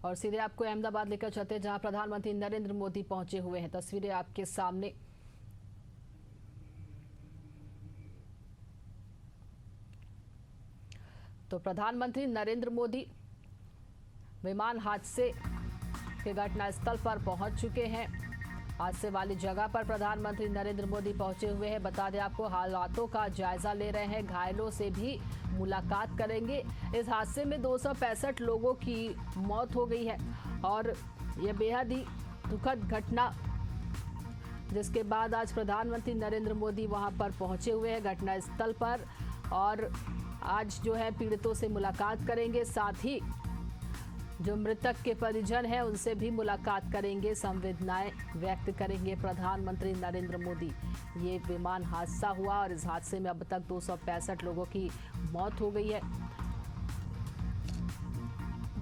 और सीधे आपको अहमदाबाद लेकर चलते हैं, जहां प्रधानमंत्री नरेंद्र मोदी पहुंचे हुए हैं। तस्वीरें आपके सामने। तो प्रधानमंत्री नरेंद्र मोदी विमान हादसे के घटनास्थल पर पहुंच चुके हैं। हादसे वाली जगह पर प्रधानमंत्री नरेंद्र मोदी पहुंचे हुए हैं। बता दें आपको, हालातों का जायजा ले रहे हैं, घायलों से भी मुलाकात करेंगे। इस हादसे में 265 लोगों की मौत हो गई है और यह बेहद ही दुखद घटना, जिसके बाद आज प्रधानमंत्री नरेंद्र मोदी वहां पर पहुंचे हुए हैं घटनास्थल पर, और आज जो है पीड़ितों से मुलाकात करेंगे। साथ ही जो मृतक के परिजन हैं उनसे भी मुलाकात करेंगे, संवेदनाएं व्यक्त करेंगे प्रधानमंत्री नरेंद्र मोदी। ये विमान हादसा हुआ और इस हादसे में अब तक 265 लोगों की मौत हो गई है,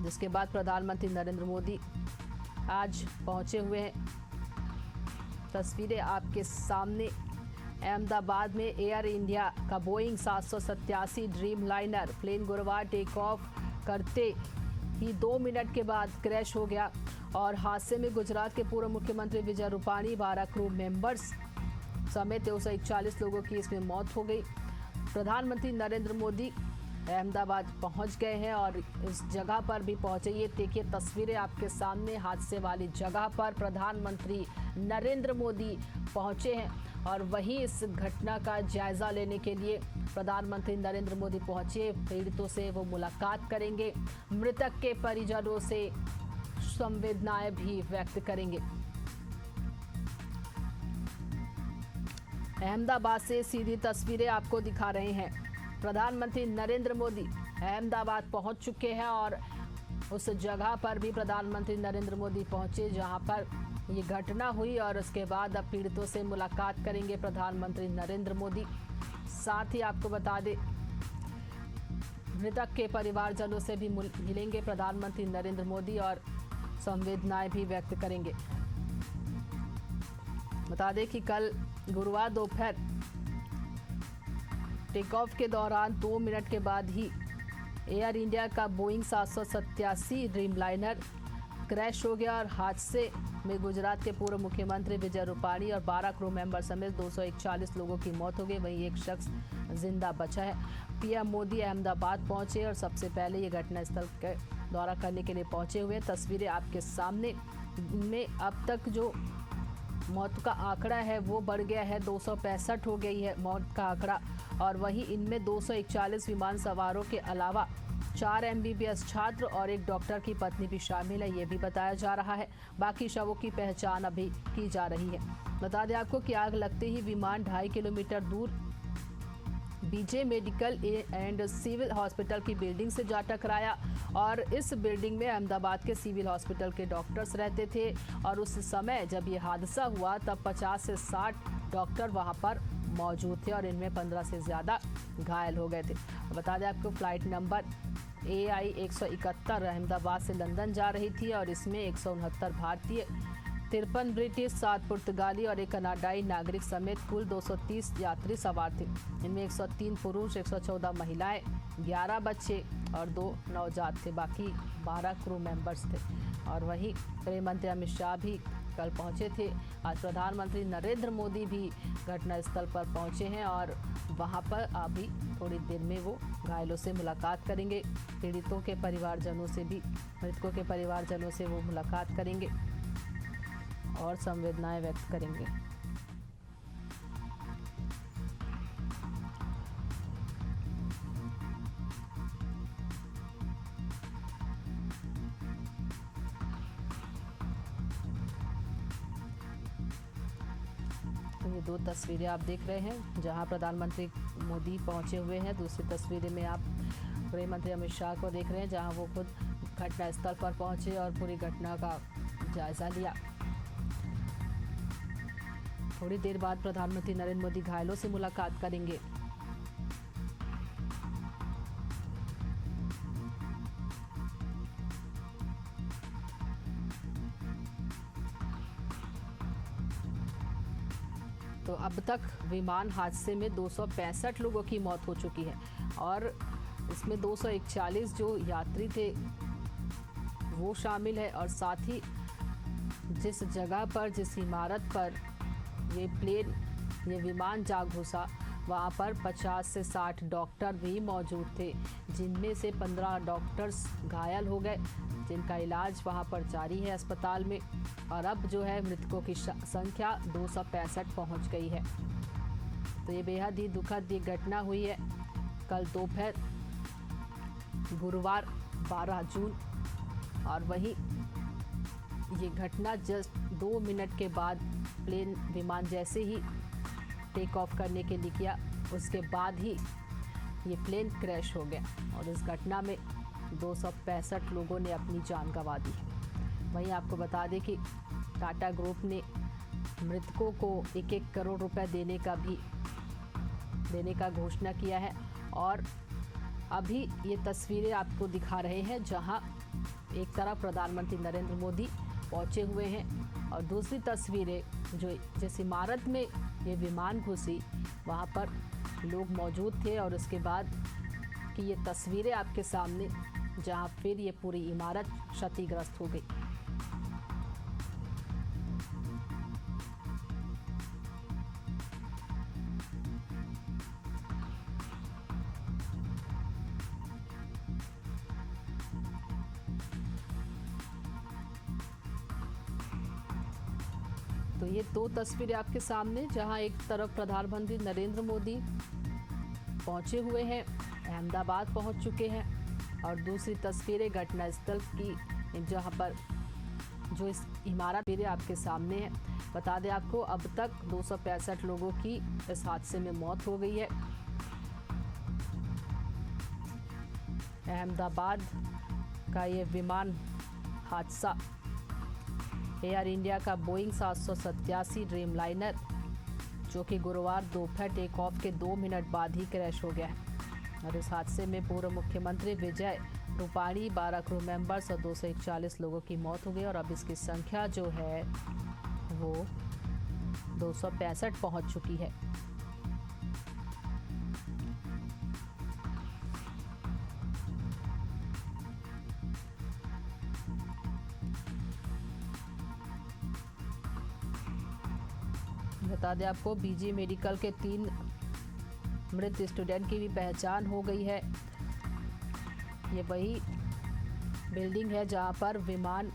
जिसके बाद प्रधानमंत्री नरेंद्र मोदी आज पहुंचे हुए हैं। तस्वीरें आपके सामने। अहमदाबाद में एयर इंडिया का बोइंग 787 ड्रीम लाइनर प्लेन गुरुवार टेक ऑफ करते ही 2 मिनट के बाद क्रैश हो गया और हादसे में गुजरात के पूर्व मुख्यमंत्री विजय रूपाणी, 12 क्रू मेंबर्स समेत 241 लोगों की इसमें मौत हो गई। प्रधानमंत्री नरेंद्र मोदी अहमदाबाद पहुंच गए हैं और इस जगह पर भी पहुंचे। ये देखिए तस्वीरें आपके सामने। हादसे वाली जगह पर प्रधानमंत्री नरेंद्र मोदी पहुंचे हैं और वहीं इस घटना का जायजा लेने के लिए प्रधानमंत्री नरेंद्र मोदी पहुंचे। पीड़ितों से वो मुलाकात करेंगे, मृतक के परिजनों से संवेदनाएं भी व्यक्त करेंगे। अहमदाबाद से सीधी तस्वीरें आपको दिखा रहे हैं। प्रधानमंत्री नरेंद्र मोदी अहमदाबाद पहुंच चुके हैं और उस जगह पर भी प्रधानमंत्री नरेंद्र मोदी पहुंचे जहां पर ये घटना हुई, और उसके बाद अब पीड़ितों से मुलाकात करेंगे प्रधानमंत्री नरेंद्र मोदी। साथ ही आपको बता दें, मृतक के परिवारजनों से भी मिलेंगे प्रधानमंत्री नरेंद्र मोदी और संवेदनाएं भी व्यक्त करेंगे। बता दें कि कल गुरुवार दोपहर टेक ऑफ के दौरान 2 मिनट के बाद ही एयर इंडिया का बोइंग 787 ड्रीम लाइनर क्रैश हो गया और हादसे में गुजरात के पूर्व मुख्यमंत्री विजय रूपाणी और 12 क्रू मेंबर समेत 241 लोगों की मौत हो गई। वहीं एक शख्स जिंदा बचा है। पीएम मोदी अहमदाबाद पहुंचे और सबसे पहले ये घटनास्थल का दौरा करने के लिए पहुंचे हुए। तस्वीरें आपके सामने में अब तक जो मौत का आंकड़ा है वो बढ़ गया है, 265 हो गई है मौत का आंकड़ा, और वहीं इनमें 241 विमान सवारों के अलावा 4 MBBS छात्र और एक डॉक्टर की पत्नी भी शामिल है, ये भी बताया जा रहा है। बाकी शवों की पहचान अभी की जा रही है। बता दें आपको कि आग लगते ही विमान 2.5 किलोमीटर दूर BJ medical and civil hospital की बिल्डिंग से जा टकराया और इस बिल्डिंग में अहमदाबाद के सिविल हॉस्पिटल के डॉक्टर्स रहते थे और उस समय जब ये हादसा हुआ तब 50 से 60 डॉक्टर वहां पर मौजूद थे और इनमें 15 से ज़्यादा घायल हो गए थे। बता दें आपको फ्लाइट नंबर AI 171 अहमदाबाद से लंदन जा रही थी और इसमें 169 भारतीय, 53 ब्रिटिश, 7 पुर्तगाली और एक कनाडाई नागरिक समेत कुल 230 यात्री सवार थे। इनमें 103 पुरुष, 114 महिलाएं, 11 बच्चे और 2 नवजात थे। बाकी 12 क्रू मेंबर्स थे। और वहीं गृह मंत्री अमित शाह भी कल पहुंचे थे। आज प्रधानमंत्री नरेंद्र मोदी भी घटनास्थल पर पहुंचे हैं और वहां पर अभी थोड़ी देर में वो घायलों से मुलाकात करेंगे। पीड़ितों के परिवारजनों से भी, मृतकों के परिवारजनों से वो मुलाकात करेंगे और संवेदनाएं व्यक्त करेंगे। तो ये 2 तस्वीरें आप देख रहे हैं जहां प्रधानमंत्री मोदी पहुंचे हुए हैं। दूसरी तस्वीरें में आप गृह मंत्री अमित शाह को देख रहे हैं जहां वो खुद घटनास्थल पर पहुंचे और पूरी घटना का जायजा लिया। थोड़ी देर बाद प्रधानमंत्री नरेंद्र मोदी घायलों से मुलाकात करेंगे। तो अब तक विमान हादसे में 265 लोगों की मौत हो चुकी है और इसमें 241 जो यात्री थे वो शामिल है और साथ ही जिस जगह पर, जिस इमारत पर ये विमान जा घुसा, वहाँ पर 50 से 60 डॉक्टर भी मौजूद थे, जिनमें से 15 डॉक्टर्स घायल हो गए, जिनका इलाज वहाँ पर जारी है अस्पताल में। और अब जो है मृतकों की संख्या 265 पहुँच गई है। तो ये बेहद ही दुखद ये घटना हुई है कल दोपहर गुरुवार 12 जून। और वहीं ये घटना जस्ट 2 मिनट के बाद विमान जैसे ही टेक ऑफ करने के लिए किया, उसके बाद ही ये प्लेन क्रैश हो गया और इस घटना में 265 लोगों ने अपनी जान गंवा दी। वहीं आपको बता दें कि टाटा ग्रुप ने मृतकों को 1-1 करोड़ रुपए देने का घोषणा किया है। और अभी ये तस्वीरें आपको दिखा रहे हैं, जहां एक तरफ प्रधानमंत्री नरेंद्र मोदी पहुंचे हुए हैं और दूसरी तस्वीरें जो जिस इमारत में ये विमान घुसी वहां पर लोग मौजूद थे। और उसके बाद की ये तस्वीरें आपके सामने, जहां फिर ये पूरी इमारत क्षतिग्रस्त हो गई। तो ये 2 तस्वीरें आपके सामने, जहां एक तरफ प्रधानमंत्री नरेंद्र मोदी पहुंचे हुए हैं, अहमदाबाद पहुंच चुके हैं, और दूसरी तस्वीरें घटनास्थल की, जहां पर जो इस इमारत मेरे आपके सामने है। बता दें आपको, अब तक 265 लोगों की इस हादसे में मौत हो गई है। अहमदाबाद का ये विमान हादसा एयर इंडिया का बोइंग 787 ड्रीमलाइनर, जो कि गुरुवार दोपहर टेक ऑफ के 2 मिनट बाद ही क्रैश हो गया है। और इस हादसे में पूर्व मुख्यमंत्री विजय रूपाणी, 12 क्रू मेंबर्स और 241 लोगों की मौत हो गई। और अब इसकी संख्या जो है वो 265 पहुंच चुकी है। बता दें आपको, बीजी मेडिकल के 3 मृत स्टूडेंट की भी पहचान हो गई है। ये वही बिल्डिंग है जहां पर विमान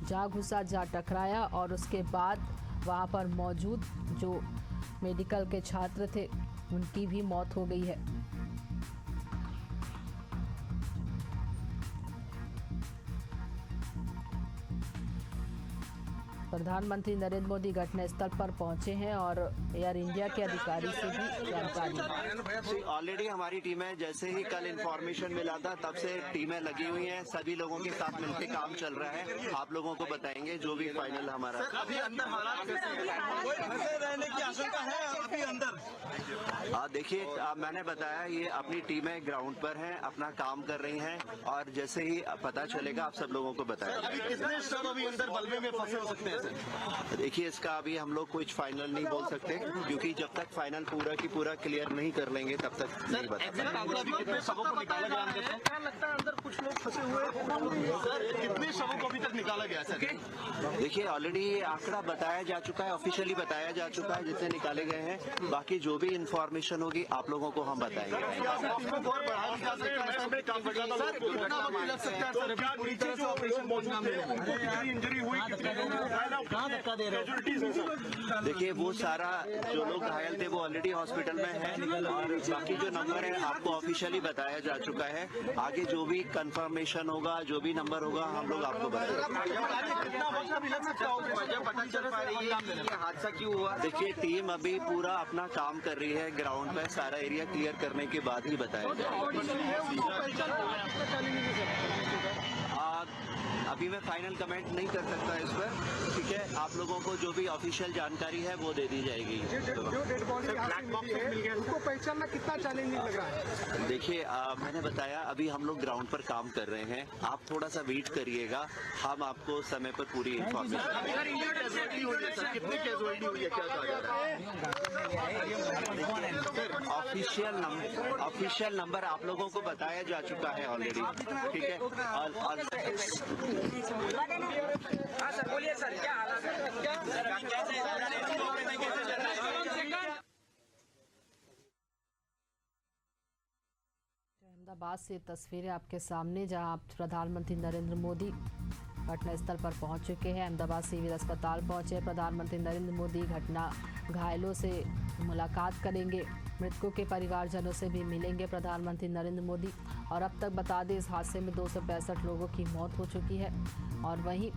जा घुसा, जा टकराया और उसके बाद वहां पर मौजूद जो मेडिकल के छात्र थे उनकी भी मौत हो गई है। प्रधानमंत्री नरेंद्र मोदी घटनास्थल पर पहुंचे हैं और एयर इंडिया के अधिकारी से भी जानकारी। ऑलरेडी हमारी टीमें जैसे ही कल इंफॉर्मेशन मिला था तब से टीमें लगी हुई हैं, सभी लोगों के साथ मिलकर काम चल रहा है। आप लोगों को बताएंगे जो भी फाइनल हमारा। अभी अंदर हालात फंसे रहने की आशंका है अभी अंदर। देखिए, मैंने बताया ये अपनी टीमें ग्राउंड पर हैं, अपना काम कर रही हैं और जैसे ही पता चलेगा आप सब लोगों को बताएंगे। अभी कितने स्टाफ अभी अंदर बल्बे में फंसे हो सकते हैं? देखिए, इसका अभी हम लोग कुछ फाइनल नहीं बोल सकते, क्योंकि जब तक फाइनल पूरा की पूरा क्लियर नहीं कर लेंगे तब तक नहीं बता सकते। कितने शवों को निकाला गया? क्या लगता है अंदर कुछ लोग फंसे हुए? सर, कितने शवों को अभी तक निकाला गया? सर, देखिए, ऑलरेडी आंकड़ा बताया जा चुका है, ऑफिशियली बताया जा चुका है जितने निकाले गए हैं। बाकी जो भी इंफॉर्मेशन होगी आप लोगों को हम बताएंगे। देखिए, वो सारा जो लोग घायल थे वो ऑलरेडी हॉस्पिटल में हैं और बाकी जो नंबर है आपको ऑफिशियली बताया जा चुका है। आगे जो भी कंफर्मेशन होगा, जो भी नंबर होगा, हम लोग आपको बताएंगे। हादसा क्यों हुआ? देखिए, टीम अभी पूरा अपना काम कर रही है ग्राउंड पे, सारा एरिया क्लियर करने के बाद ही बताया जाएगा। अभी मैं फाइनल कमेंट नहीं कर सकता इस पर, ठीक है। आप लोगों को जो भी ऑफिशियल जानकारी है वो दे दी जाएगी। जो डेड बॉडी उसको पहचानना कितना चैलेंजिंग लग रहा है? देखिए मैंने बताया अभी हम लोग ग्राउंड पर काम कर रहे हैं, आप थोड़ा सा वेट करिएगा, हम आपको समय पर पूरी इन्फॉर्मेशन। कितनी कैजुअलिटी हुई है, क्या कहा जा रहा है? ऑफिशियल नंबर आप लोगों को बताया जा चुका है ऑलरेडी, ठीक है। और सर बोलिए सर, क्या हालात अहमदाबाद से तस्वीरें आपके सामने, जहां प्रधानमंत्री नरेंद्र मोदी घटनास्थल पर पहुंच चुके हैं। अहमदाबाद सिविल अस्पताल पहुंचे प्रधानमंत्री नरेंद्र मोदी घटना घायलों से मुलाकात करेंगे, मृतकों के परिवारजनों से भी मिलेंगे प्रधानमंत्री नरेंद्र मोदी। और अब तक बता दें इस हादसे में 265 लोगों की मौत हो चुकी है और वहीं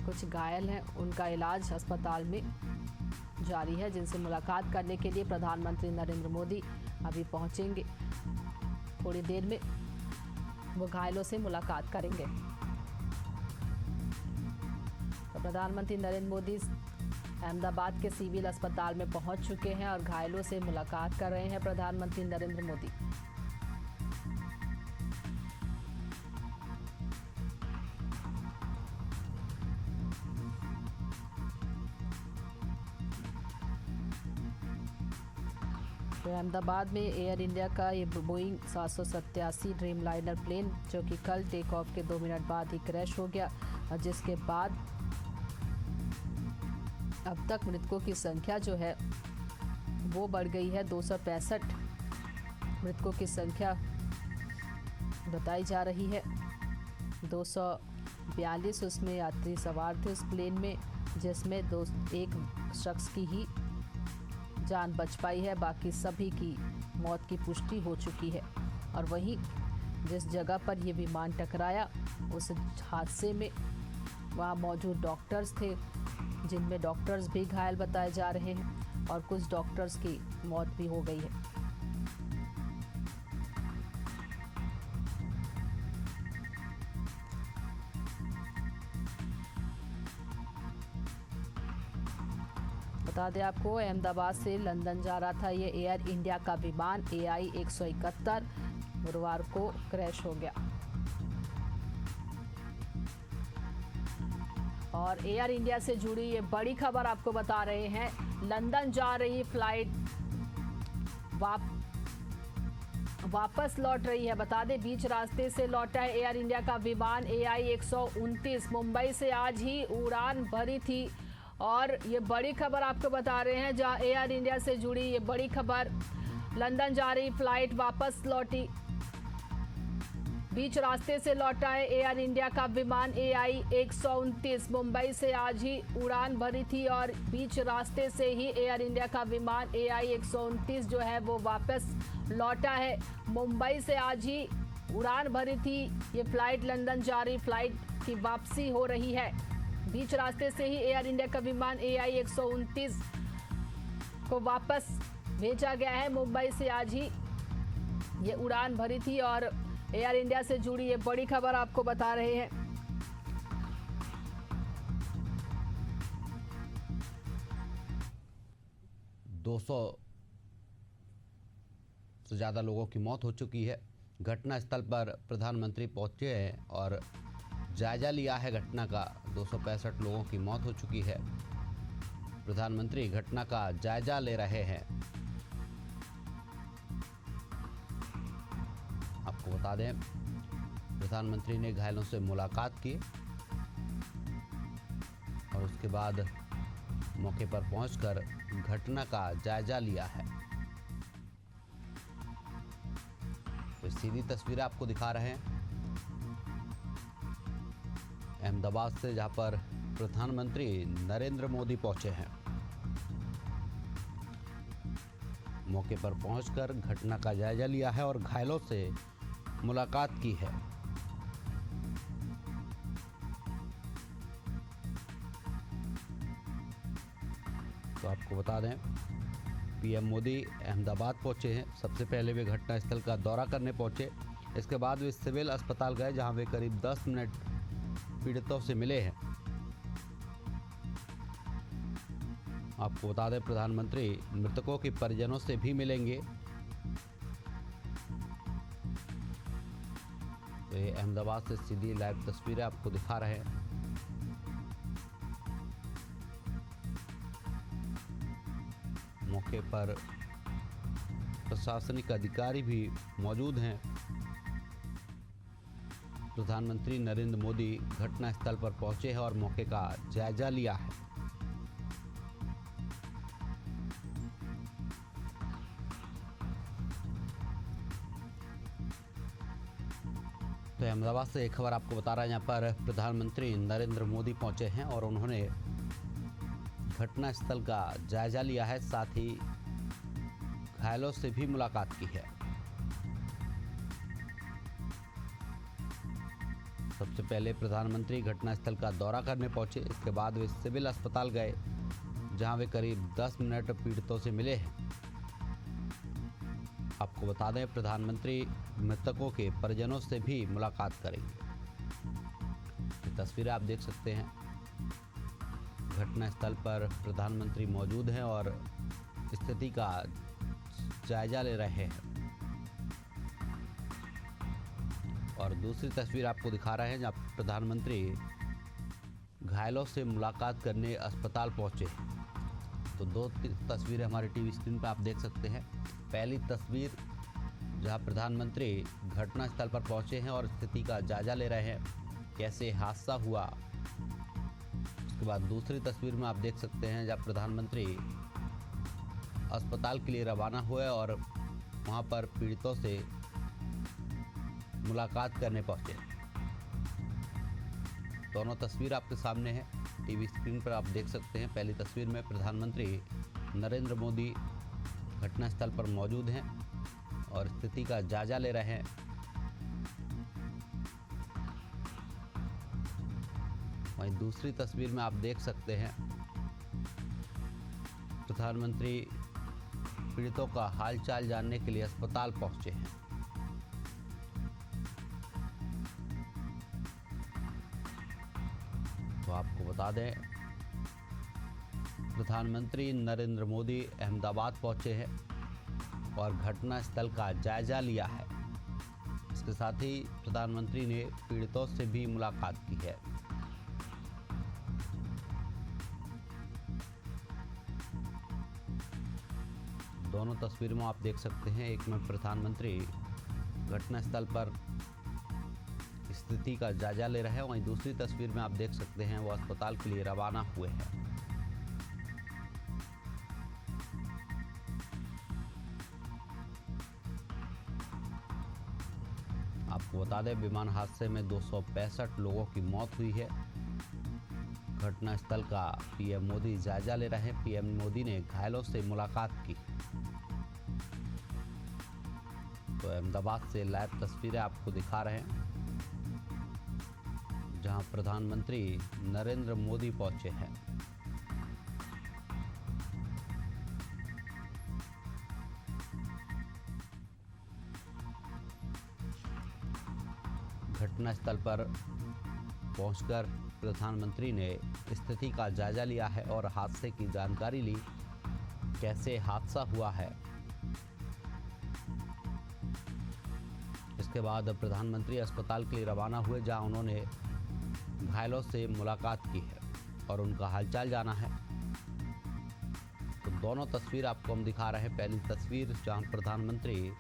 कुछ घायल हैं, उनका इलाज अस्पताल में जारी है, जिनसे मुलाकात करने के लिए प्रधानमंत्री नरेंद्र मोदी अभी पहुंचेंगे। थोड़ी देर में वो घायलों से मुलाकात करेंगे। तो प्रधानमंत्री नरेंद्र मोदी अहमदाबाद के सिविल अस्पताल में पहुंच चुके हैं और घायलों से मुलाकात कर रहे हैं प्रधानमंत्री नरेंद्र मोदी। तो अहमदाबाद में एयर इंडिया का ये बोइंग 787 ड्रीमलाइनर प्लेन जो कि कल टेक ऑफ के 2 मिनट बाद ही क्रैश हो गया, और जिसके बाद अब तक मृतकों की संख्या जो है वो बढ़ गई है। 265 मृतकों की संख्या बताई जा रही है। 242 उसमें यात्री सवार थे उस प्लेन में, जिसमें एक शख्स की ही जान बच पाई है, बाकी सभी की मौत की पुष्टि हो चुकी है। और वहीं जिस जगह पर ये विमान टकराया उस हादसे में वहाँ मौजूद डॉक्टर्स थे, जिनमें डॉक्टर्स भी घायल बताए जा रहे हैं और कुछ डॉक्टर्स की मौत भी हो गई है। बता दें आपको, अहमदाबाद से लंदन जा रहा था ये एयर इंडिया का विमान AI 171 गुरुवार को क्रैश हो गया। और एयर इंडिया से जुड़ी ये बड़ी खबर आपको बता रहे हैं। लंदन जा रही फ्लाइट वापस लौट रही है। बता दें बीच रास्ते से लौटा है एयर इंडिया का विमान AI 129। मुंबई से आज ही उड़ान भरी थी और ये बड़ी खबर आपको बता रहे हैं, जहां एयर इंडिया से जुड़ी ये बड़ी खबर। लंदन जा रही फ्लाइट वापस लौटी, बीच रास्ते से लौटा है एयर इंडिया का विमान AI 129। मुंबई से आज ही उड़ान भरी थी और बीच रास्ते से ही एयर इंडिया का विमान AI 129 जो है वो वापस लौटा है। मुंबई से आज ही उड़ान भरी थी ये फ्लाइट, लंदन जा रही फ्लाइट की वापसी हो रही है। बीच रास्ते से ही एयर इंडिया का विमान AI 129 को वापस भेजा गया है। मुंबई से आज ही ये उड़ान भरी थी और एयर इंडिया से जुड़ी ये बड़ी खबर आपको बता रहे हैं। दो 200 से ज़्यादा लोगों की मौत हो चुकी है। घटनास्थल पर प्रधानमंत्री पहुंचे हैं और जायजा लिया है घटना का। 265 लोगों की मौत हो चुकी है। प्रधानमंत्री घटना का जायजा ले रहे हैं। आपको बता दें प्रधानमंत्री ने घायलों से मुलाकात की और उसके बाद मौके पर पहुंचकर घटना का जायजा लिया है। तो सीधी तस्वीरें आपको दिखा रहे हैं अहमदाबाद से, जहां पर प्रधानमंत्री नरेंद्र मोदी पहुंचे हैं। मौके पर पहुंचकर घटना का जायजा लिया है और घायलों से मुलाकात की है। तो आपको बता दें PM मोदी अहमदाबाद पहुंचे हैं। सबसे पहले वे घटनास्थल का दौरा करने पहुंचे, इसके बाद वे सिविल अस्पताल गए, जहां वे करीब 10 मिनट पीड़ितों से मिले हैं। आपको बता दें प्रधानमंत्री मृतकों के परिजनों से भी मिलेंगे। तो ये अहमदाबाद से सीधी लाइव तस्वीरें आपको दिखा रहे हैं। मौके पर प्रशासनिक अधिकारी भी मौजूद हैं। प्रधानमंत्री नरेंद्र मोदी घटनास्थल पर पहुंचे हैं और मौके का जायजा लिया है। तो अहमदाबाद से एक खबर आपको बता रहा है, यहाँ पर प्रधानमंत्री नरेंद्र मोदी पहुंचे हैं और उन्होंने घटनास्थल का जायजा लिया है, साथ ही घायलों से भी मुलाकात की है। सबसे पहले प्रधानमंत्री घटनास्थल का दौरा करने पहुंचे, इसके बाद वे सिविल अस्पताल गए, जहां वे करीब 10 मिनट पीड़ितों से मिले हैं। आपको बता दें प्रधानमंत्री मृतकों के परिजनों से भी मुलाकात करेंगे। ये तस्वीरें आप देख सकते हैं। घटनास्थल पर प्रधानमंत्री मौजूद हैं और स्थिति का जायजा ले रहे हैं। और दूसरी तस्वीर आपको दिखा रहे हैं, जहां प्रधानमंत्री घायलों से मुलाकात करने अस्पताल पहुंचे। तो दो तस्वीरें हमारे टीवी स्क्रीन पर आप देख सकते हैं। पहली तस्वीर जहां प्रधानमंत्री घटनास्थल पर पहुंचे हैं और स्थिति का जायजा ले रहे हैं, कैसे हादसा हुआ। उसके बाद दूसरी तस्वीर में आप देख सकते हैं जहां प्रधानमंत्री अस्पताल के लिए रवाना हुए और वहां पर पीड़ितों से मुलाकात करने पहुंचे। दोनों तस्वीर आपके सामने है, टीवी स्क्रीन पर आप देख सकते हैं। पहली तस्वीर में प्रधानमंत्री नरेंद्र मोदी घटनास्थल पर मौजूद हैं और स्थिति का जायजा ले रहे हैं। वहीं दूसरी तस्वीर में आप देख सकते हैं प्रधानमंत्री पीड़ितों का हालचाल जानने के लिए अस्पताल पहुंचे हैं। तो आपको बता दें प्रधानमंत्री नरेंद्र मोदी अहमदाबाद पहुंचे हैं और घटनास्थल का जायजा लिया है। इसके साथ ही प्रधानमंत्री ने पीड़ितों से भी मुलाकात की है। दोनों तस्वीरों में आप देख सकते हैं, एक में प्रधानमंत्री घटनास्थल पर स्थिति का जायजा ले रहे हैं, वहीं दूसरी तस्वीर में आप देख सकते हैं वो अस्पताल के लिए रवाना हुए हैं। आपको बता दें विमान हादसे में 265 लोगों की मौत हुई है। घटनास्थल का पीएम मोदी जायजा ले रहे हैं। पीएम मोदी ने घायलों से मुलाकात की। तो अहमदाबाद से लाइव तस्वीरें आपको दिखा रहे हैं, जहां प्रधानमंत्री नरेंद्र मोदी पहुंचे हैं। घटनास्थल पर पहुंचकर प्रधानमंत्री ने स्थिति का जायजा लिया है और हादसे की जानकारी ली, कैसे हादसा हुआ है। इसके बाद प्रधानमंत्री अस्पताल के लिए रवाना हुए, जहां उन्होंने घायलों से मुलाकात की है और उनका हालचाल जाना है। तो दोनों तस्वीर आपको हम दिखा रहे हैं। पहली तस्वीर जहां प्रधानमंत्री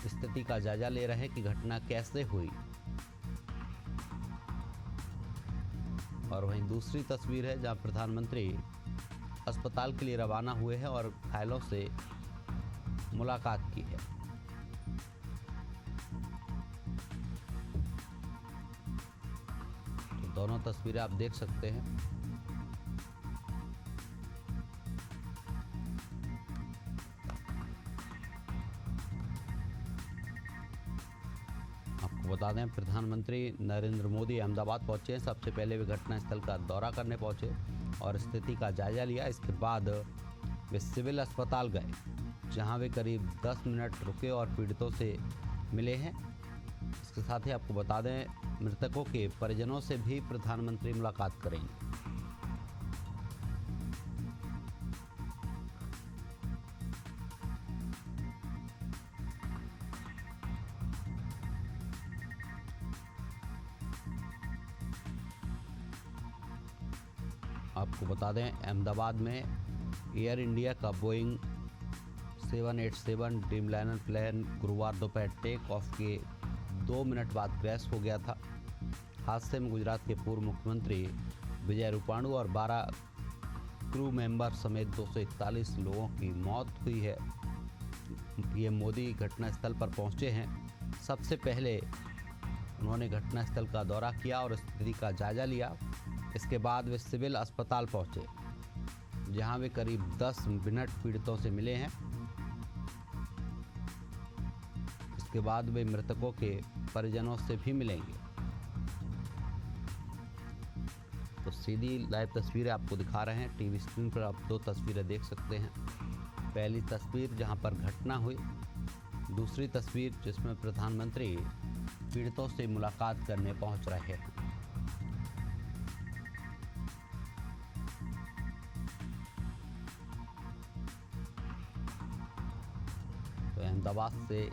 स्थिति का जायजा ले रहे हैं कि घटना कैसे हुई, और वहीं दूसरी तस्वीर है जहां प्रधानमंत्री अस्पताल के लिए रवाना हुए हैं और घायलों से मुलाकात की है। तो दोनों तस्वीरें आप देख सकते हैं। बता दें प्रधानमंत्री नरेंद्र मोदी अहमदाबाद पहुंचे हैं। सबसे पहले वे घटनास्थल का दौरा करने पहुंचे और स्थिति का जायजा लिया। इसके बाद वे सिविल अस्पताल गए, जहां वे करीब 10 मिनट रुके और पीड़ितों से मिले हैं। इसके साथ ही आपको बता दें, मृतकों के परिजनों से भी प्रधानमंत्री मुलाकात करेंगे। आपको बता दें, अहमदाबाद में एयर इंडिया का बोइंग 787 ड्रीमलाइनर प्लेन गुरुवार दोपहर टेक ऑफ के 2 मिनट बाद क्रैश हो गया था। हादसे में गुजरात के पूर्व मुख्यमंत्री विजय रूपाणी और 12 क्रू मेंबर समेत 241 लोगों की मौत हुई है। पीएम मोदी घटनास्थल पर पहुंचे हैं। सबसे पहले उन्होंने घटनास्थल का दौरा किया और स्थिति का जायजा लिया। इसके बाद वे सिविल अस्पताल पहुंचे, जहां वे करीब 10 मिनट पीड़ितों से मिले हैं। इसके बाद वे मृतकों के परिजनों से भी मिलेंगे। तो सीधी लाइव तस्वीरें आपको दिखा रहे हैं। टीवी स्क्रीन पर आप 2 तस्वीरें देख सकते हैं। पहली तस्वीर जहां पर घटना हुई, दूसरी तस्वीर जिसमें प्रधानमंत्री पीड़ितों से मुलाकात करने पहुंच रहे हैं। तो अहमदाबाद से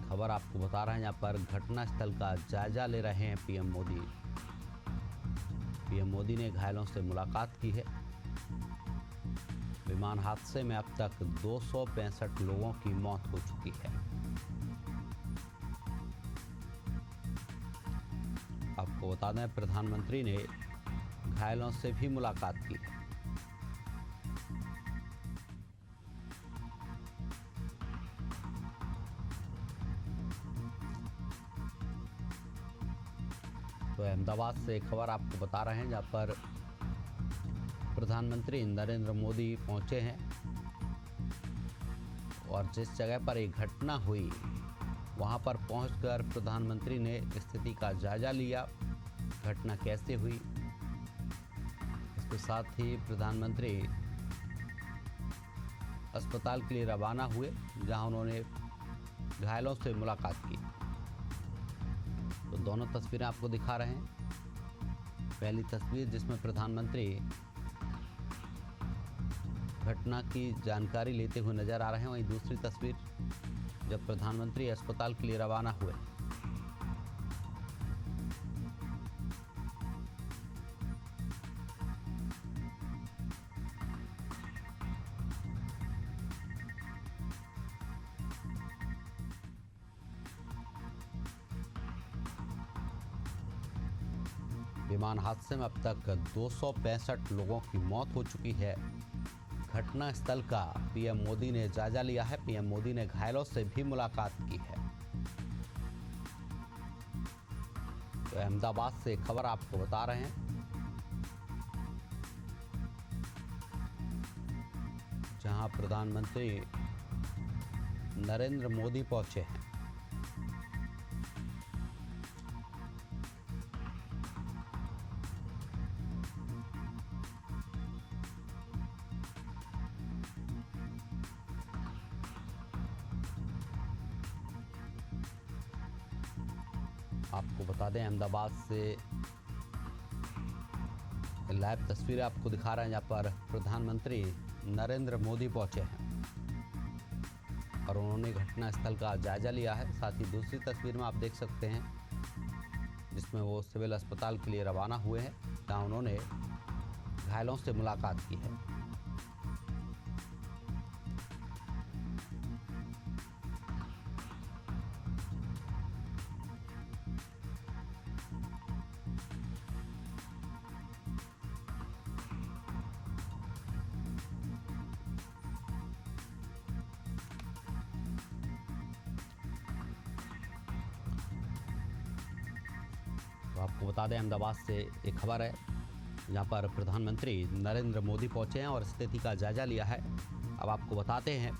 खबर आपको बता रहे हैं, यहाँ पर घटनास्थल का जायजा ले रहे हैं पीएम मोदी। पीएम मोदी ने घायलों से मुलाकात की है। विमान हादसे में अब तक 265 लोगों की मौत हो चुकी है। आपको बता दें, प्रधानमंत्री ने घायलों से भी मुलाकात की है। तो अहमदाबाद से खबर आपको बता रहे हैं, जहाँ पर प्रधानमंत्री नरेंद्र मोदी पहुंचे हैं और जिस जगह पर एक घटना हुई वहां पर पहुंचकर प्रधानमंत्री ने स्थिति का जायजा लिया, घटना कैसे हुई। इसके साथ ही प्रधानमंत्री अस्पताल के लिए रवाना हुए, जहां उन्होंने घायलों से मुलाकात की। तो दोनों तस्वीरें आपको दिखा रहे हैं। पहली तस्वीर जिसमें प्रधानमंत्री घटना की जानकारी लेते हुए नजर आ रहे हैं, वहीं दूसरी तस्वीर जब प्रधानमंत्री अस्पताल के लिए रवाना हुए। विमान हादसे में अब तक 265 लोगों की मौत हो चुकी है। घटना स्थल का पीएम मोदी ने जायजा लिया है। पीएम मोदी ने घायलों से भी मुलाकात की है। तो अहमदाबाद से खबर आपको बता रहे हैं, जहां प्रधानमंत्री नरेंद्र मोदी पहुंचे हैं। आपको बता दें, अहमदाबाद से लाइव तस्वीरें आपको दिखा रहे हैं, जहाँ पर प्रधानमंत्री नरेंद्र मोदी पहुंचे हैं और उन्होंने घटनास्थल का जायजा लिया है। साथ ही दूसरी तस्वीर में आप देख सकते हैं, जिसमें वो सिविल अस्पताल के लिए रवाना हुए हैं, जहाँ उन्होंने घायलों से मुलाकात की है। तो आपको बता दें, अहमदाबाद से एक खबर है, जहाँ पर प्रधानमंत्री नरेंद्र मोदी पहुंचे हैं और स्थिति का जायजा लिया है। अब आपको बताते हैं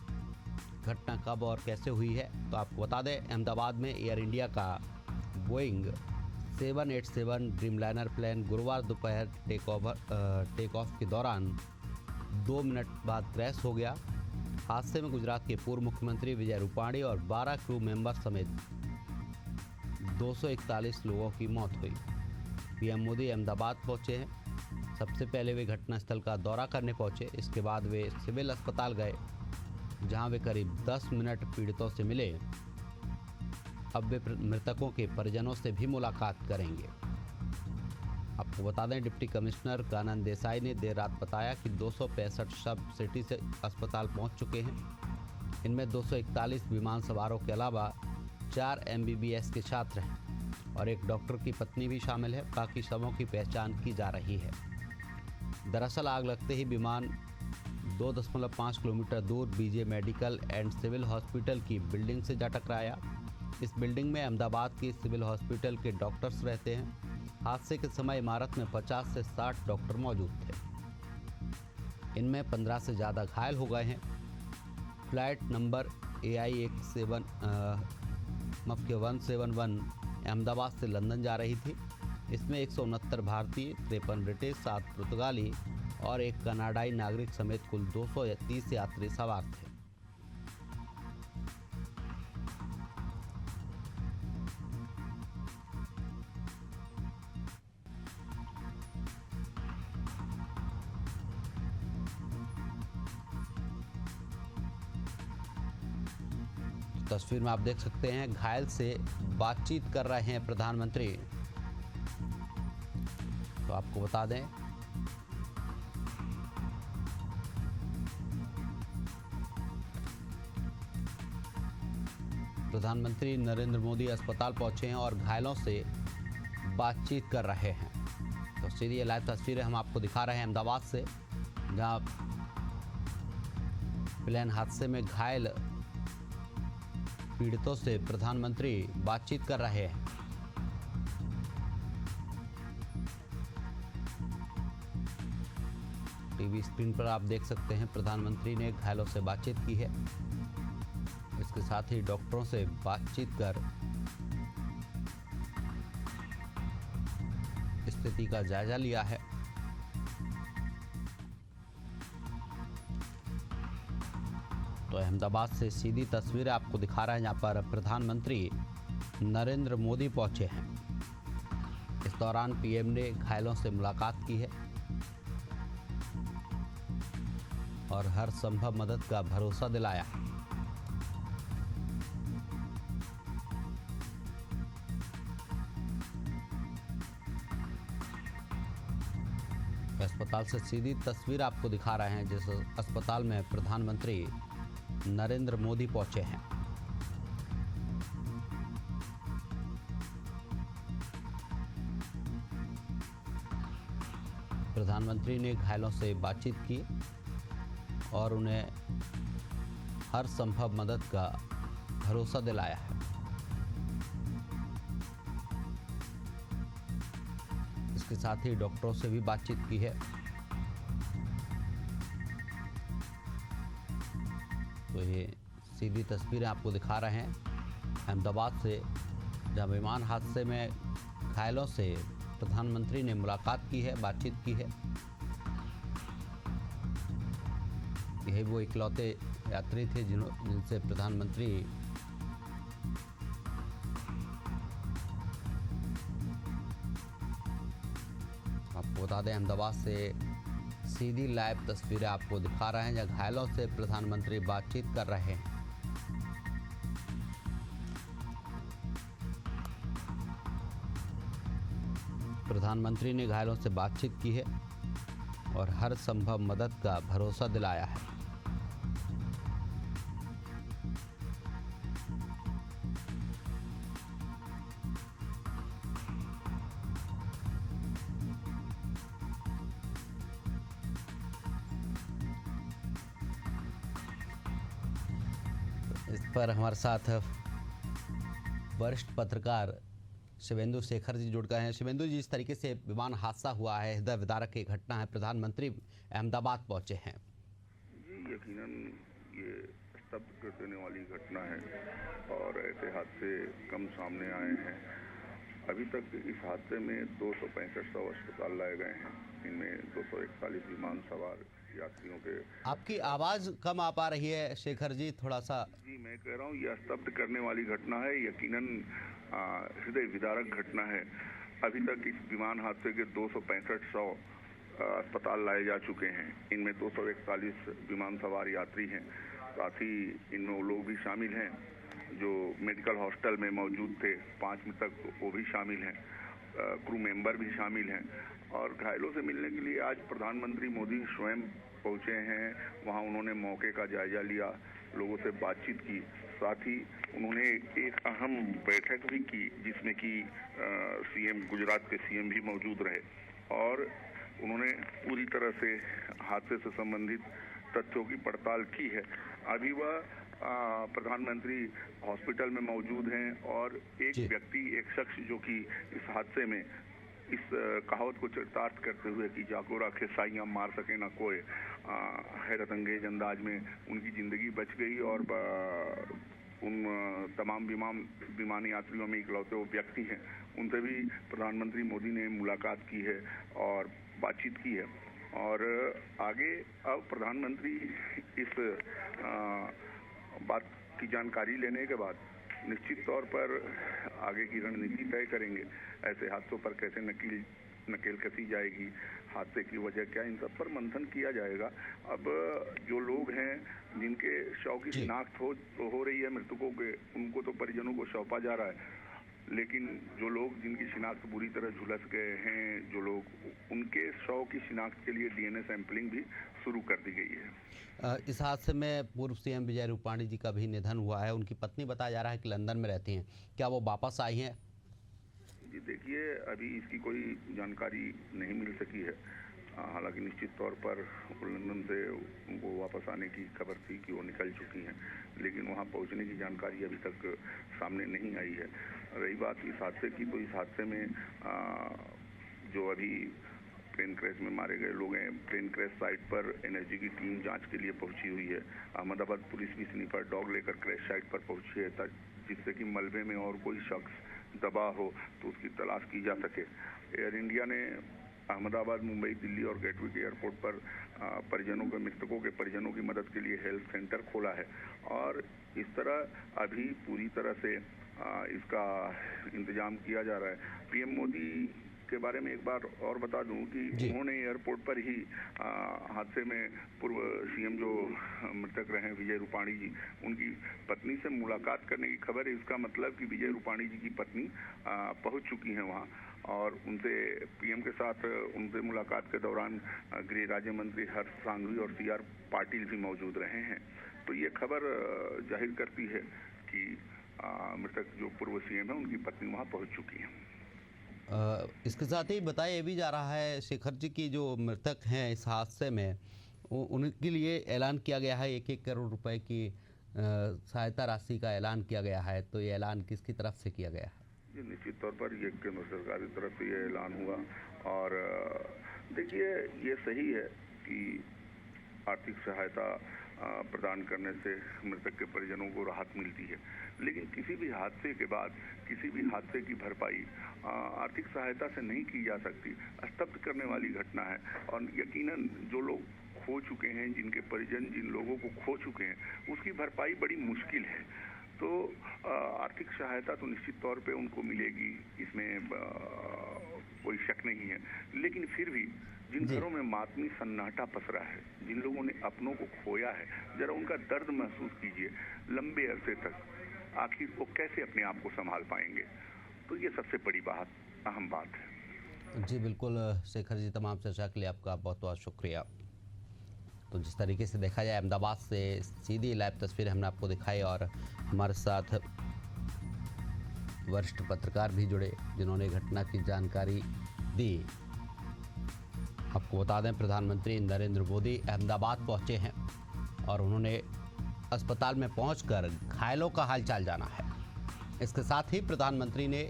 घटना कब और कैसे हुई है। तो आपको बता दें, अहमदाबाद में एयर इंडिया का बोइंग 787 ड्रीमलाइनर प्लेन गुरुवार दोपहर टेक ऑफ के दौरान 2 मिनट बाद क्रैश हो गया। हादसे में गुजरात के पूर्व मुख्यमंत्री विजय रूपाणी और 12 क्रू मेंबर समेत 241 लोगों की मौत हुई। पीएम मोदी अहमदाबाद पहुंचे हैं। सबसे पहले वे घटनास्थल का दौरा करने पहुंचे। इसके बाद वे सिविल अस्पताल गए, जहां वे करीब 10 मिनट पीड़ितों से मिले। अब वे मृतकों के परिजनों से भी मुलाकात करेंगे। आपको बता दें, डिप्टी कमिश्नर कानन देसाई ने देर रात बताया कि 265 शव सिटी से अस्पताल पहुंच चुके हैं। इनमें 241 विमान सवारों के अलावा 4 MBBS के छात्र हैं और एक डॉक्टर की पत्नी भी शामिल है। बाकी शवों की पहचान की जा रही है। दरअसल आग लगते ही विमान 2.5 किलोमीटर दूर BJ medical and civil hospital की बिल्डिंग से जा टकराया। इस बिल्डिंग में अहमदाबाद के सिविल हॉस्पिटल के डॉक्टर्स रहते हैं। हादसे के समय इमारत में 50 से 60 डॉक्टर मौजूद थे। इनमें 15 से ज़्यादा घायल हो गए हैं। फ्लाइट नंबर AI 171 अहमदाबाद से लंदन जा रही थी। इसमें 169 भारतीय, 53 ब्रिटिश, 7 पुर्तगाली और एक कनाडाई नागरिक समेत कुल 230 यात्री सवार थे। तस्वीर में आप देख सकते हैं, घायल से बातचीत कर रहे हैं प्रधानमंत्री। तो आपको बता दें, प्रधानमंत्री नरेंद्र मोदी अस्पताल पहुंचे हैं और घायलों से बातचीत कर रहे हैं। तो सीधी ये लाइव तस्वीरें हम आपको दिखा रहे हैं अहमदाबाद से, जहां प्लेन हादसे में घायल पीड़ितों से प्रधानमंत्री बातचीत कर रहे हैं। टीवी स्क्रीन पर आप देख सकते हैं, प्रधानमंत्री ने घायलों से बातचीत की है। इसके साथ ही डॉक्टरों से बातचीत कर स्थिति का जायजा लिया है। तो अहमदाबाद से सीधी तस्वीरें आपको दिखा रहे हैं, जहां पर प्रधानमंत्री नरेंद्र मोदी पहुंचे हैं। इस दौरान पीएम ने घायलों से मुलाकात की है और हर संभव मदद का भरोसा दिलाया है। अस्पताल से सीधी तस्वीर आपको दिखा रहे हैं, जिस अस्पताल में प्रधानमंत्री नरेंद्र मोदी पहुंचे हैं। प्रधानमंत्री ने घायलों से बातचीत की और उन्हें हर संभव मदद का भरोसा दिलाया है। इसके साथ ही डॉक्टरों से भी बातचीत की है। तो ये सीधी तस्वीरें आपको दिखा रहे हैं अहमदाबाद से, जहां विमान हादसे में घायलों से प्रधानमंत्री ने मुलाकात की है, बातचीत की है। यही वो इकलौते यात्री थे जिनसे प्रधानमंत्री आपको बता दें, अहमदाबाद से सीधी लाइव तस्वीरें आपको दिखा रहे हैं, जहां घायलों से प्रधानमंत्री बातचीत कर रहे हैं। प्रधानमंत्री ने घायलों से बातचीत की है और हर संभव मदद का भरोसा दिलाया है। इस पर हमारे साथ वरिष्ठ पत्रकार शिवेंदु शेखर जी जुड़ गए हैं। शिवेंदु जी, इस तरीके से विमान हादसा हुआ है, हृदय विदारक की घटना है, प्रधानमंत्री अहमदाबाद पहुंचे हैं। जी, यकीनन ये स्तब्ध कर देने वाली घटना है और ऐसे हादसे कम सामने आए हैं। अभी तक इस हादसे में 265 शव अस्पताल लाए गए हैं। इनमें 241 विमान सवार यात्रियों के। आपकी आवाज़ कम आ पा रही है शेखर जी, थोड़ा सा। जी मैं कह रहा हूँ ये स्तब्ध करने वाली घटना है, यकीनन हृदय विदारक घटना है। अभी तक इस विमान हादसे के 265 अस्पताल लाए जा चुके हैं। इनमें 241 विमान सवार यात्री हैं, साथ ही इनमें वो लोग भी शामिल हैं जो मेडिकल हॉस्टल में मौजूद थे, 5 मृतक वो भी शामिल हैं, क्रू मेंबर भी शामिल हैं। और घायलों से मिलने के लिए आज प्रधानमंत्री मोदी स्वयं पहुंचे हैं। वहां उन्होंने मौके का जायजा लिया, लोगों से बातचीत की, साथ ही उन्होंने एक अहम बैठक भी की जिसमें कि सीएम, गुजरात के सीएम भी मौजूद रहे और उन्होंने पूरी तरह से हादसे से संबंधित तथ्यों की पड़ताल की है। अभी वह प्रधानमंत्री हॉस्पिटल में मौजूद हैं और एक व्यक्ति, एक शख्स जो कि इस हादसे में इस कहावत को चरितार्थ करते हुए कि जाको राखे साइयां मार सके ना कोई, हैरत अंगेज अंदाज में उनकी जिंदगी बच गई और उन तमाम विमान यात्रियों में इकलौते वो व्यक्ति हैं, उनसे भी प्रधानमंत्री मोदी ने मुलाकात की है और बातचीत की है। और आगे अब प्रधानमंत्री इस बात की जानकारी लेने के बाद निश्चित तौर पर आगे की रणनीति तय करेंगे। ऐसे हादसों पर कैसे नकेल कसी जाएगी, हादसे की वजह क्या, इन सब पर मंथन किया जाएगा। अब जो लोग हैं जिनके शव की शिनाख्त हो रही है, मृतकों के, उनको तो परिजनों को सौंपा जा रहा है, लेकिन जो लोग जिनकी शिनाख्त बुरी तरह झुलस गए हैं, जो लोग, उनके शव की शिनाख्त के लिए डीएनए सैंपलिंग भी शुरू कर दी गई है। इस हादसे में पूर्व सीएम विजय रूपाणी जी का भी निधन हुआ है। उनकी पत्नी बताया जा रहा है कि लंदन में रहती हैं, क्या वो वापस आई हैं? जी देखिए, अभी इसकी कोई जानकारी नहीं मिल सकी है। हालांकि निश्चित तौर पर लंदन से उनको वापस आने की खबर थी कि वो निकल चुकी हैं, लेकिन वहां पहुंचने की जानकारी अभी तक सामने नहीं आई है। रही बात इस हादसे की, तो इस हादसे में जो अभी प्लेन क्रैश में मारे गए लोग हैं, प्लेन क्रैश साइट पर एनएसजी की टीम जांच के लिए पहुंची हुई है। अहमदाबाद पुलिस भी स्नीपर डॉग लेकर क्रैश साइट पर पहुंची है, जिससे कि मलबे में और कोई शख्स दबा हो तो उसकी तलाश की जा सके। एयर इंडिया ने अहमदाबाद, मुंबई, दिल्ली और गेटवे एयरपोर्ट पर परिजनों के, मृतकों के परिजनों की मदद के लिए हेल्थ सेंटर खोला है और इस तरह अभी पूरी तरह से इसका इंतजाम किया जा रहा है। पीएम मोदी के बारे में एक बार और बता दूं कि उन्होंने एयरपोर्ट पर ही हादसे में पूर्व सीएम जो मृतक रहे विजय रूपाणी जी, उनकी पत्नी से मुलाकात करने की खबर है। इसका मतलब कि विजय रूपाणी जी की पत्नी पहुंच चुकी हैं वहां और उनसे, पीएम के साथ उनसे मुलाकात के दौरान गृह राज्य मंत्री हर्ष सांघवी और सीआर पाटिल भी मौजूद रहे हैं। तो ये खबर जाहिर करती है कि मृतक जो पूर्व सीएम है उनकी पत्नी वहां पहुंच चुकी है। इसके साथ ही बताया भी जा रहा है शेखर जी की जो मृतक हैं इस हादसे में, उनके लिए ऐलान किया गया है 1-1 करोड़ रुपए की सहायता राशि का ऐलान किया गया है। तो ये ऐलान किसकी तरफ से किया गया है? जी निश्चित तौर पर ये केंद्र सरकार की तरफ से ये ऐलान हुआ और देखिए ये सही है कि आर्थिक सहायता प्रदान करने से मृतक के परिजनों को राहत मिलती है, लेकिन किसी भी हादसे के बाद किसी भी हादसे की भरपाई आर्थिक सहायता से नहीं की जा सकती। स्तब्ध करने वाली घटना है और यकीनन जो लोग खो चुके हैं, जिनके परिजन जिन लोगों को खो चुके हैं, उसकी भरपाई बड़ी मुश्किल है। तो आर्थिक सहायता तो निश्चित तौर पे उनको मिलेगी, इसमें कोई शक नहीं है, लेकिन फिर भी जिन घरों में मातमी सन्नाटा पसरा है, जिन लोगों ने अपनों को खोया है, जरा उनका दर्द महसूस कीजिए। लंबे अरसे तक आखिर वो कैसे अपने आप को संभाल पाएंगे? तो ये सबसे बड़ी बात, अहम बात है। जी बिल्कुल शेखर जी, तमाम चर्चा के लिए आपका बहुत बहुत शुक्रिया। तो जिस तरीके से देखा जाए, अहमदाबाद से सीधी लाइव तस्वीर हमने आपको दिखाई और हमारे साथ वरिष्ठ पत्रकार भी जुड़े जिन्होंने घटना की जानकारी दी। आपको बता दें, प्रधानमंत्री नरेंद्र मोदी अहमदाबाद पहुंचे हैं और उन्होंने अस्पताल में पहुंचकर घायलों का हालचाल जाना है। इसके साथ ही प्रधानमंत्री ने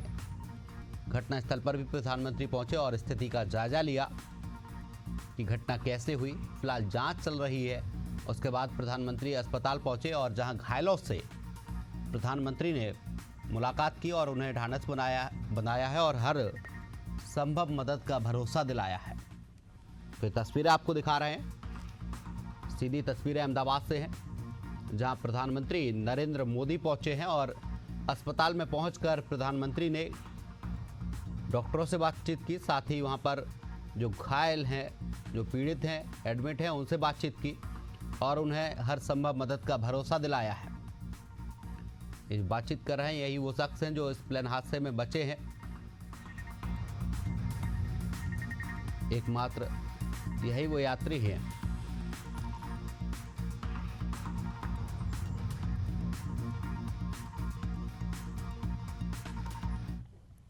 घटनास्थल पर भी प्रधानमंत्री पहुंचे और स्थिति का जायजा लिया कि घटना कैसे हुई। फिलहाल जांच चल रही है। उसके बाद प्रधानमंत्री अस्पताल पहुंचे और जहां घायलों से प्रधानमंत्री ने मुलाकात की और उन्हें ढांढस बनाया है और हर संभव मदद का भरोसा दिलाया है। तो तस्वीरें आपको दिखा रहे हैं। सीधी तस्वीरें अहमदाबाद से हैं, जहां प्रधानमंत्री नरेंद्र मोदी पहुंचे हैं और अस्पताल में पहुंचकर प्रधानमंत्री ने डॉक्टरों से बातचीत की। साथ ही वहां पर जो घायल हैं, जो पीड़ित हैं, एडमिट हैं, उनसे बातचीत की और उन्हें हर संभव मदद का भरोसा दिलाया है। ये बातचीत कर रहे हैं यही वो शख्स हैं जो इस प्लेन हादसे में बचे हैं। एकमात्र यही वो यात्री हैं